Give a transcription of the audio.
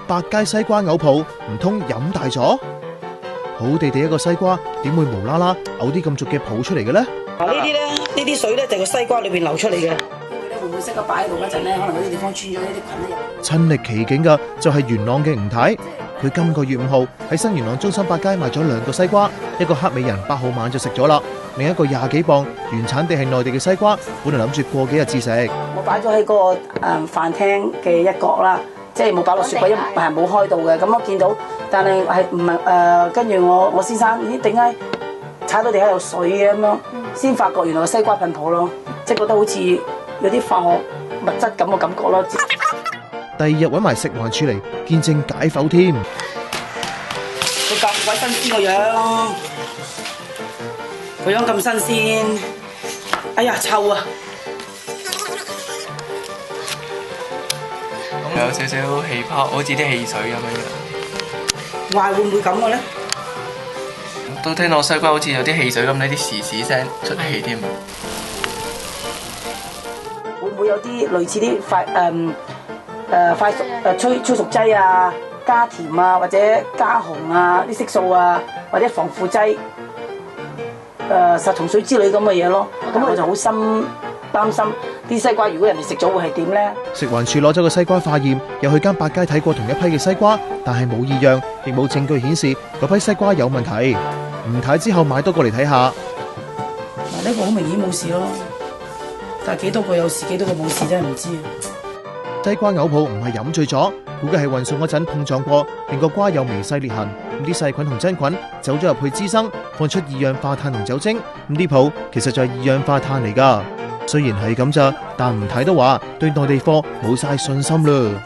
百佳西瓜嘔泡，唔通飲大咗？好地地一個西瓜，點會無啦啦嘔啲咁濁嘅泡出嚟嘅呢？呢啲咧，呢啲水咧就係個西瓜裏邊流出嚟嘅。因為咧會唔會西瓜擺喺度嗰陣咧，可能嗰啲地方穿咗呢啲菌咧。親歷其境嘅就係元朗嘅吳太，佢今個月5號喺新元朗中心百佳買咗2個西瓜，一個黑美人8號晚就食咗啦，另一個20幾磅原產地係內地嘅西瓜，本來諗住過幾日至食。我擺咗喺個飯廳嘅一角啦，即係冇擺落雪櫃，係冇開到嘅。咁我見到，但係唔係跟住我先生，咦點解踩到地下有水嘅咁樣？先發覺原來個西瓜噴泡咯，即係覺得好似有啲化學物質咁嘅感覺咯。第2日揾埋食環署嚟見證解剖添。佢咁鬼新鮮個樣咁新鮮，哎呀臭啊！有少少氣泡，好似啲汽水咁樣。壞會唔會咁嘅咧？都聽到西瓜好似有啲汽水咁，呢啲時聲出氣添。會唔會有啲類似啲催熟劑啊、加甜啊，或者加紅啊、啲色素啊，或者防腐劑、殺蟲水之類咁嘅嘢咯？咁我就好心擔心啲西瓜，如果人哋食咗會係點咧？食環署攞咗個西瓜化驗，又去間百佳睇過同一批嘅西瓜，但係冇異樣，亦冇證據顯示嗰批西瓜有問題。吳太之後買多個嚟睇下，嗱呢個好明顯冇事咯，但係幾多個有事，幾多個冇事真係唔知啊！西瓜嘔泡唔係飲醉咗，估計係運送嗰陣碰撞過，令個瓜有微細裂痕，咁啲細菌同真菌走咗入去滋生，放出二氧化碳同酒精，咁啲泡其實就係二氧化碳嚟㗎。雖然係咁咋，但吳太都話對內地貨冇晒信心啦。